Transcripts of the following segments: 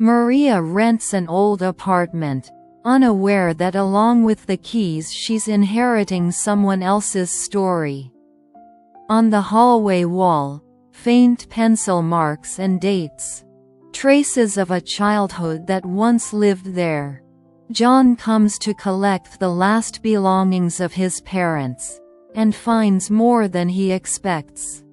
Maria rents an old apartment, unaware that along with the keys she's inheriting someone else's story. On the hallway wall, faint pencil marks and dates. Traces of a childhood that once lived there. John comes to collect the last belongings of his parents, and finds more than he expects.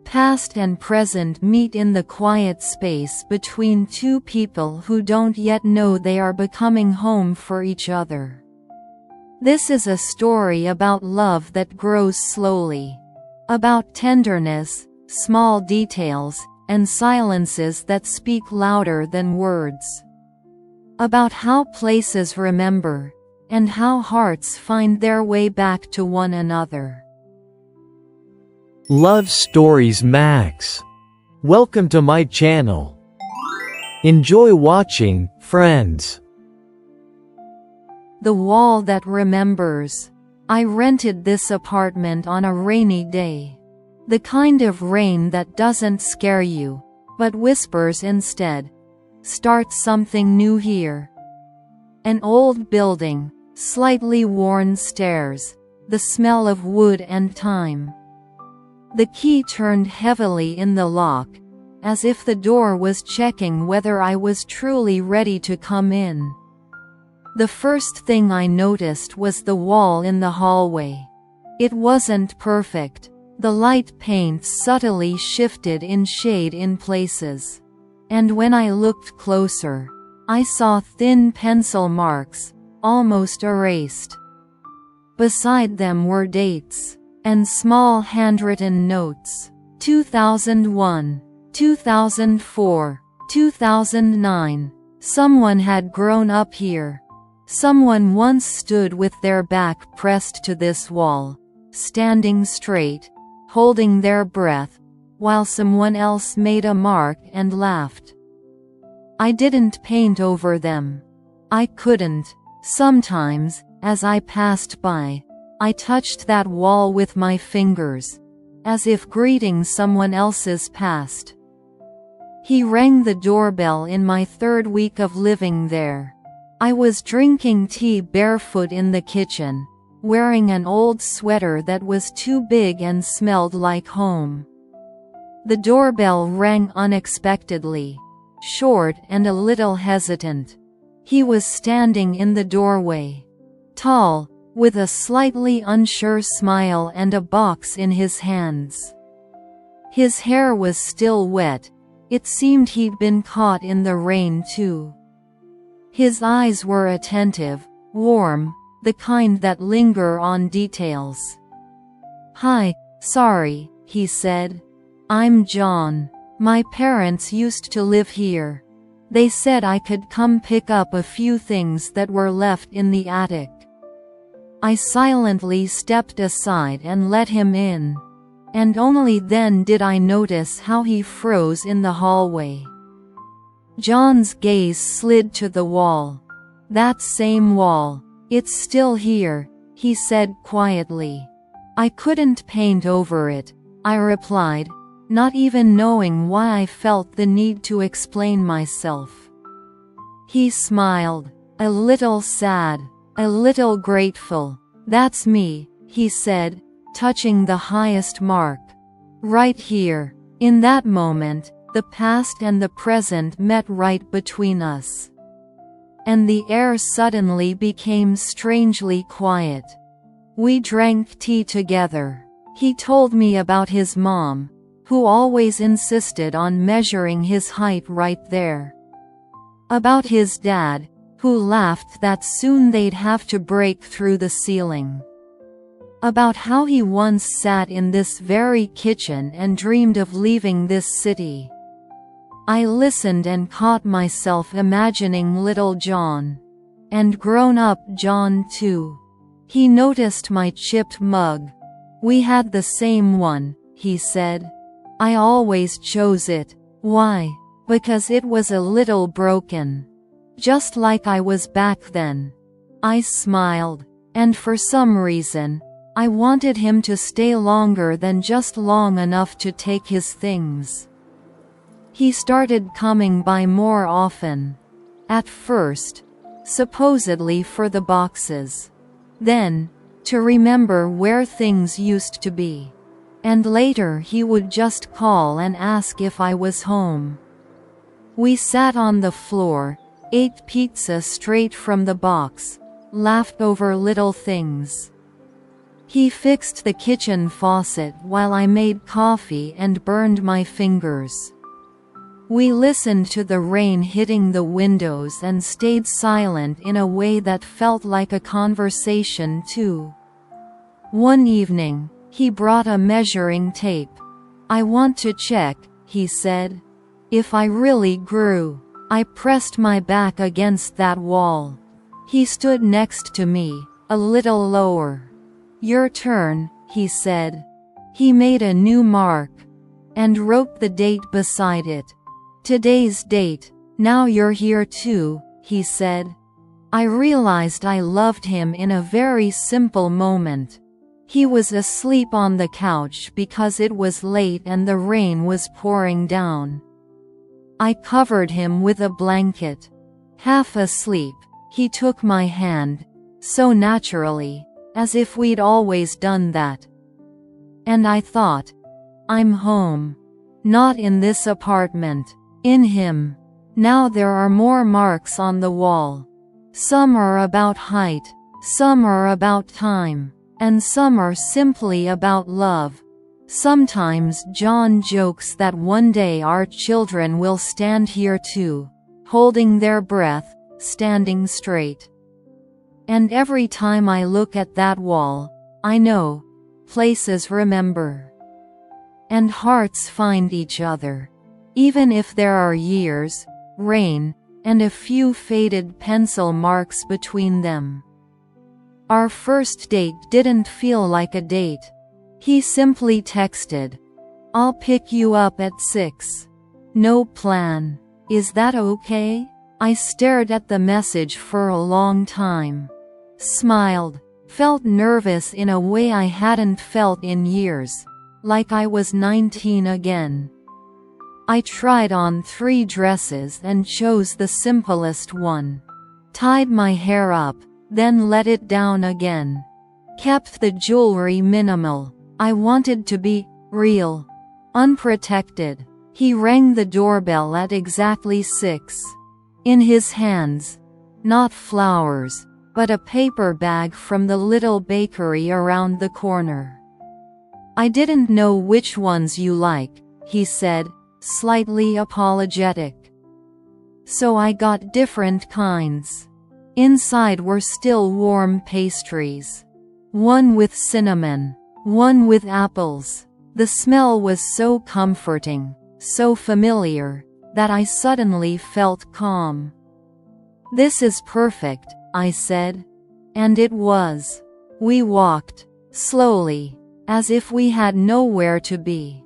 Past and present meet in the quiet space between two people who don't yet know they are becoming home for each other. This is a story about love that grows slowly. About tenderness, small details, and silences that speak louder than words. About how places remember, and how hearts find their way back to one another. Love Stories Max. Welcome to my channel. Enjoy watching, friends. The Wall That Remembers. I rented this apartment on a rainy day. The kind of rain that doesn't scare you, but whispers instead. Start something new here. An old building, slightly worn stairs, the smell of wood and time. The key turned heavily in the lock, as if the door was checking whether I was truly ready to come in. The first thing I noticed was the wall in the hallway. It wasn't perfect. The light paint subtly shifted in shade in places. And when I looked closer, I saw thin pencil marks, almost erased. Beside them were dates, and small handwritten notes. 2001, 2004, 2009. Someone had grown up here. Someone once stood with their back pressed to this wall, standing straight, holding their breath, while someone else made a mark and laughed. I didn't paint over them. I couldn't. Sometimes, as I passed by, I touched that wall with my fingers, as if greeting someone else's past. He rang the doorbell in my third week of living there. I was drinking tea barefoot in the kitchen, wearing an old sweater that was too big and smelled like home. The doorbell rang unexpectedly, short and a little hesitant. He was standing in the doorway, tall, with a slightly unsure smile and a box in his hands. His hair was still wet. It seemed he'd been caught in the rain too. His eyes were attentive, warm, the kind that linger on details. "Hi, sorry," he said. "I'm John. My parents used to live here. They said I could come pick up a few things that were left in the attic." I silently stepped aside and let him in. And only then did I notice how he froze in the hallway. John's gaze slid to the wall. "That same wall. It's still here," he said quietly. "I couldn't paint over it," I replied, not even knowing why I felt the need to explain myself. He smiled, a little sad, a little grateful. "That's me," he said, touching the highest mark. "Right here." In that moment, the past and the present met right between us. And the air suddenly became strangely quiet. We drank tea together. He told me about his mom, who always insisted on measuring his height right there. About his dad, who laughed that soon they'd have to break through the ceiling. About how he once sat in this very kitchen and dreamed of leaving this city. I listened and caught myself imagining little John. And grown-up John too. He noticed my chipped mug. "We had the same one," he said. "I always chose it. Why? Because it was a little broken. Just like I was back then." I smiled. And for some reason, I wanted him to stay longer than just long enough to take his things. He started coming by more often. At first, supposedly for the boxes. Then, to remember where things used to be. And later he would just call and ask if I was home. We sat on the floor, ate pizza straight from the box, laughed over little things. He fixed the kitchen faucet while I made coffee and burned my fingers. We listened to the rain hitting the windows and stayed silent in a way that felt like a conversation too. One evening, he brought a measuring tape. "I want to check," he said. "If I really grew." I pressed my back against that wall. He stood next to me, a little lower. "Your turn," he said. He made a new mark. And wrote the date beside it. "Today's date. Now you're here too," he said. I realized I loved him in a very simple moment. He was asleep on the couch because it was late and the rain was pouring down. I covered him with a blanket. Half asleep, he took my hand, so naturally, as if we'd always done that. And I thought, I'm home. Not in this apartment. In him. Now there are more marks on the wall. Some are about height, some are about time, and some are simply about love. Sometimes John jokes that one day our children will stand here too, holding their breath, standing straight. And every time I look at that wall, I know, places remember. And hearts find each other. Even if there are years, rain, and a few faded pencil marks between them. Our first date didn't feel like a date. He simply texted, "I'll pick you up at 6. No plan. Is that okay?" I stared at the message for a long time. Smiled. Felt nervous in a way I hadn't felt in years. Like I was 19 again. I tried on 3 dresses and chose the simplest one. Tied my hair up, then let it down again. Kept the jewelry minimal. I wanted to be real. Unprotected. He rang the doorbell at exactly 6. In his hands. Not flowers, but a paper bag from the little bakery around the corner. "I didn't know which ones you like," he said, slightly apologetic. So I got different kinds. Inside were still warm pastries. One with cinnamon, one with apples. The smell was so comforting, so familiar, that I suddenly felt calm. "This is perfect," I said. And it was. We walked, slowly, as if we had nowhere to be.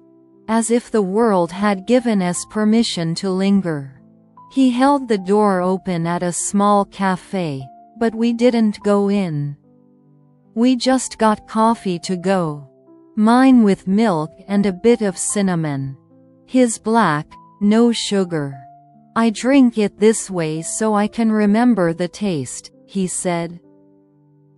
As if the world had given us permission to linger. He held the door open at a small cafe, but we didn't go in. We just got coffee to go. Mine with milk and a bit of cinnamon. His black, no sugar. "I drink it this way so I can remember the taste," he said.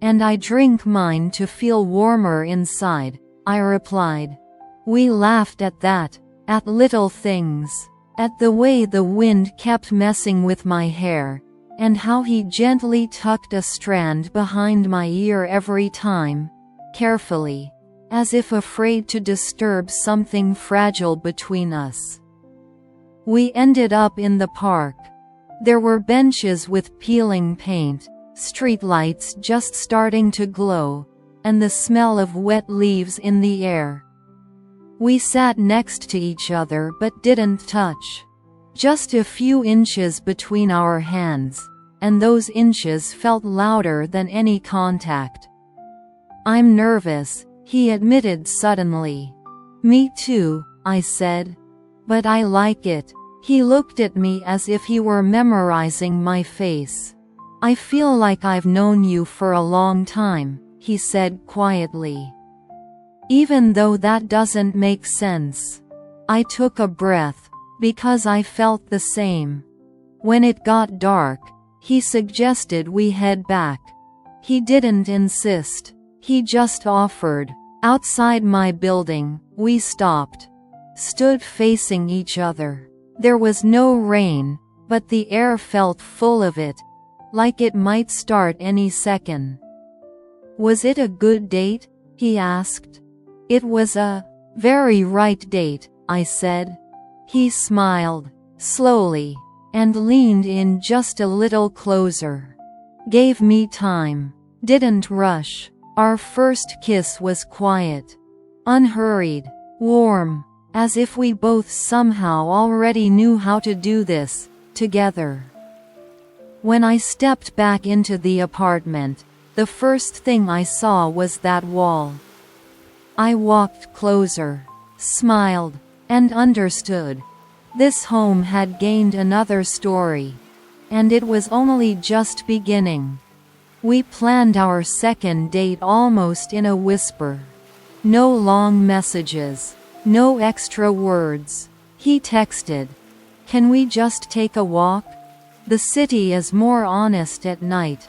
"And I drink mine to feel warmer inside," I replied. We laughed at that, at little things, at the way the wind kept messing with my hair, and how he gently tucked a strand behind my ear every time, carefully, as if afraid to disturb something fragile between us. We ended up in the park. There were benches with peeling paint, streetlights just starting to glow, and the smell of wet leaves in the air. We sat next to each other but didn't touch. Just a few inches between our hands, and those inches felt louder than any contact. "I'm nervous," he admitted suddenly. "Me too," I said. "But I like it." He looked at me as if he were memorizing my face. "I feel like I've known you for a long time," he said quietly. Even though that doesn't make sense. I took a breath. because I felt the same. When it got dark, he suggested we head back. He didn't insist. He just offered. Outside my building, we stopped. Stood facing each other. There was no rain, but the air felt full of it, like it might start any second. "Was it a good date?" he asked. "It was a very right date," I said. He smiled, slowly, and leaned in just a little closer. Gave me time. Didn't rush. Our first kiss was quiet. Unhurried. Warm. As if we both somehow already knew how to do this, together. When I stepped back into the apartment, the first thing I saw was that wall. I walked closer, smiled, and understood. This home had gained another story. And it was only just beginning. We planned our second date almost in a whisper. No long messages. No extra words. He texted, "Can we just take a walk? The city is more honest at night."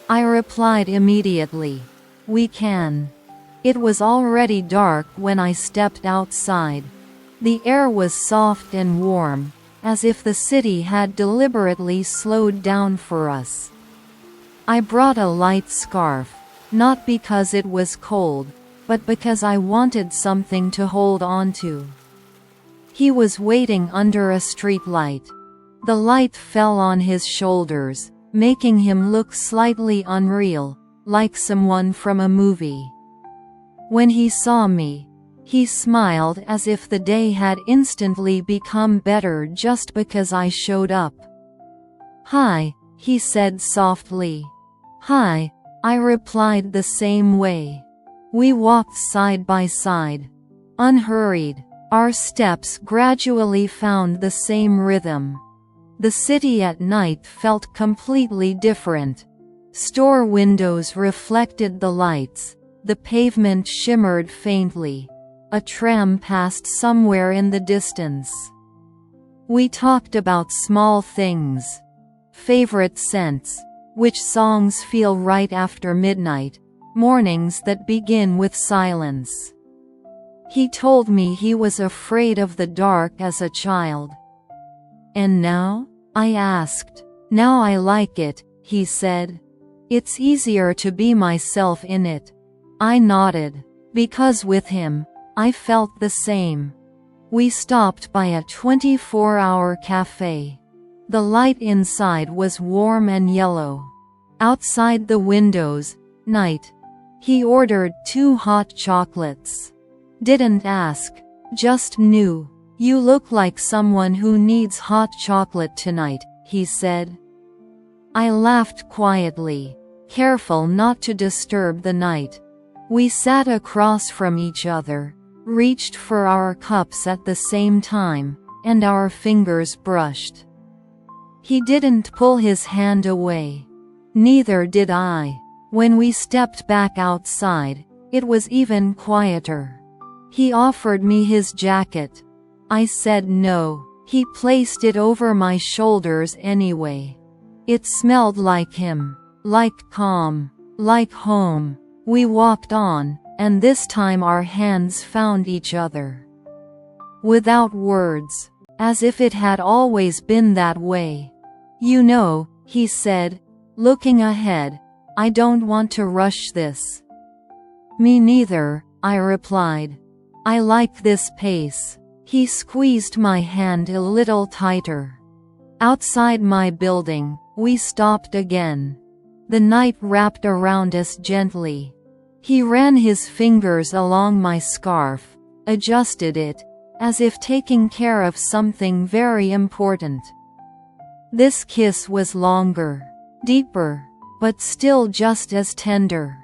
I replied immediately, "We can." It was already dark when I stepped outside. The air was soft and warm, as if the city had deliberately slowed down for us. I brought a light scarf, not because it was cold, but because I wanted something to hold on to. He was waiting under a streetlight. The light fell on his shoulders, making him look slightly unreal, like someone from a movie. When he saw me, he smiled as if the day had instantly become better just because I showed up. "Hi," he said softly. "Hi," I replied the same way. We walked side by side. Unhurried, our steps gradually found the same rhythm. The city at night felt completely different. Store windows reflected the lights. The pavement shimmered faintly. A tram passed somewhere in the distance. We talked about small things. Favorite scents. Which songs feel right after midnight. Mornings that begin with silence. He told me he was afraid of the dark as a child. "And now?" I asked. "Now I like it," he said. "It's easier to be myself in it." I nodded. Because with him, I felt the same. We stopped by a 24-hour cafe. The light inside was warm and yellow. Outside the windows, night. He ordered 2 hot chocolates. Didn't ask, just knew. "You look like someone who needs hot chocolate tonight," he said. I laughed quietly, careful not to disturb the night. We sat across from each other, reached for our cups at the same time, and our fingers brushed. He didn't pull his hand away. Neither did I. When we stepped back outside, it was even quieter. He offered me his jacket. I said no. He placed it over my shoulders anyway. It smelled like him, like calm, like home. We walked on, and this time our hands found each other. Without words, as if it had always been that way. "You know," he said, looking ahead, "I don't want to rush this." "Me neither," I replied. "I like this pace." He squeezed my hand a little tighter. Outside my building, we stopped again. The night wrapped around us gently. He ran his fingers along my scarf, adjusted it, as if taking care of something very important. This kiss was longer, deeper, but still just as tender.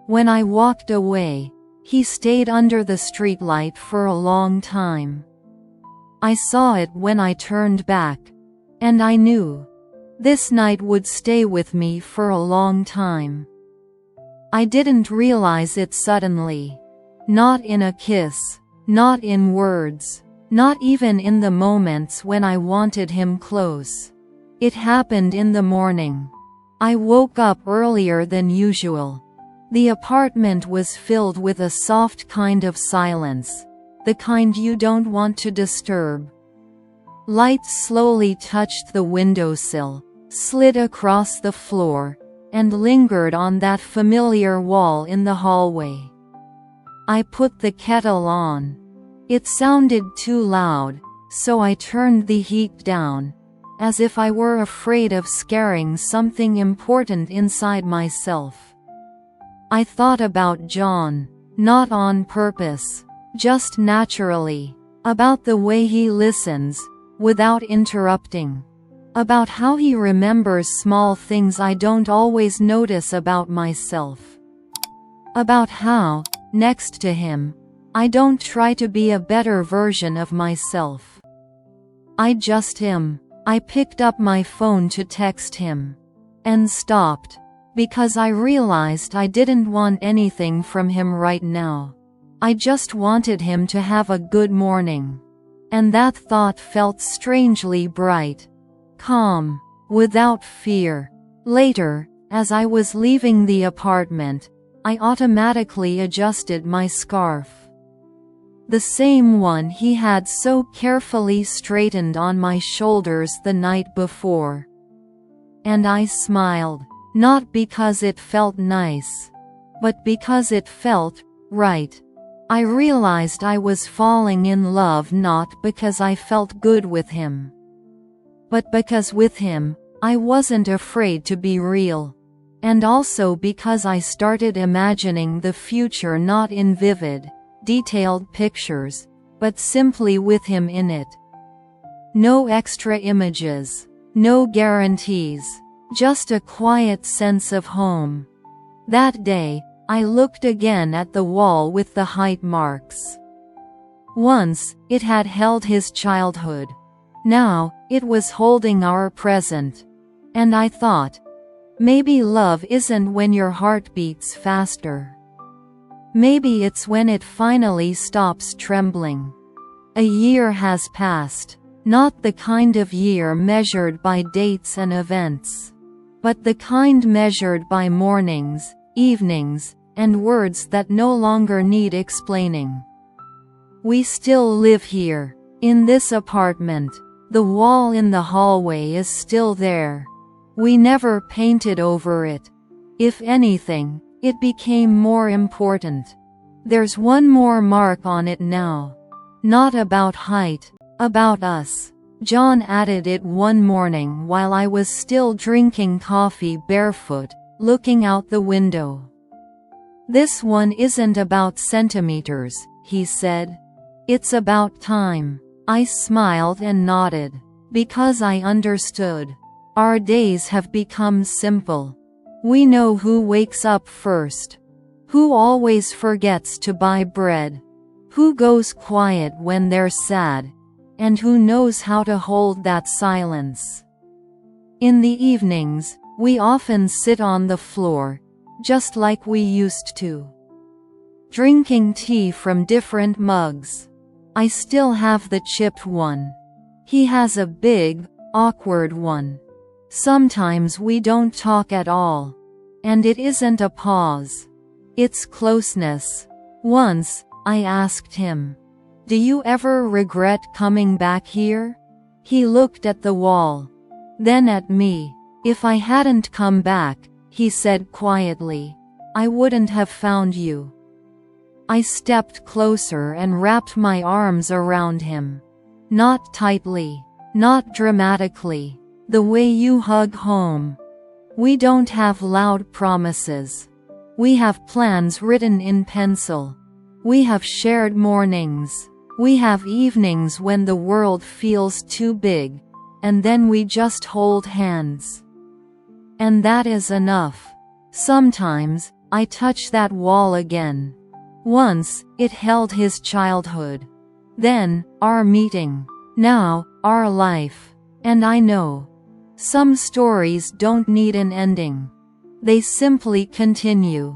When I walked away, he stayed under the streetlight for a long time. I saw it when I turned back, and I knew this night would stay with me for a long time. I didn't realize it suddenly. Not in a kiss, not in words, Not even in the moments when I wanted him close. It happened in the morning. I woke up earlier than usual. The apartment was filled with a soft kind of silence, the kind you don't want to disturb. Light slowly touched the windowsill, slid across the floor, and lingered on that familiar wall in the hallway. I put the kettle on. It sounded too loud, so I turned the heat down, as if I were afraid of scaring something important inside myself. I thought about John, not on purpose, just naturally, about the way he listens, without interrupting. About how he remembers small things I don't always notice about myself. About how, next to him, I don't try to be a better version of myself. I just am. I picked up my phone to text him. And stopped. Because I realized I didn't want anything from him right now. I just wanted him to have a good morning. And that thought felt strangely bright. Calm. Without fear. Later, as I was leaving the apartment, I automatically adjusted my scarf. The same one he had so carefully straightened on my shoulders the night before. And I smiled, not because it felt nice, but because it felt right. I realized I was falling in love not because I felt good with him, but because with him, I wasn't afraid to be real. And also because I started imagining the future not in vivid, detailed pictures, but simply with him in it. No extra images, no guarantees, just a quiet sense of home. That day, I looked again at the wall with the height marks. Once, it had held his childhood. Now, it was holding our present. And I thought, maybe love isn't when your heart beats faster. Maybe it's when it finally stops trembling. A year has passed, not the kind of year measured by dates and events, but the kind measured by mornings, evenings, and words that no longer need explaining. We still live here, in this apartment. The wall in the hallway is still there. We never painted over it. If anything, it became more important. There's one more mark on it now. Not about height, about us. John added it one morning while I was still drinking coffee barefoot, looking out the window. This one isn't about centimeters, he said. It's about time. I smiled and nodded, because I understood. Our days have become simple. We know who wakes up first, who always forgets to buy bread, who goes quiet when they're sad, and who knows how to hold that silence. In the evenings, we often sit on the floor, just like we used to, drinking tea from different mugs. I still have the chipped one. He has a big, awkward one. Sometimes we don't talk at all. And it isn't a pause. It's closeness. Once, I asked him, "Do you ever regret coming back here?" He looked at the wall. Then at me. "If I hadn't come back," he said quietly, "I wouldn't have found you." I stepped closer and wrapped my arms around him. Not tightly, not dramatically, the way you hug home. We don't have loud promises. We have plans written in pencil. We have shared mornings. We have evenings when the world feels too big, and then we just hold hands. And that is enough. Sometimes, I touch that wall again. Once, it held his childhood. Then, our meeting. Now, our life. And I know. Some stories don't need an ending. They simply continue.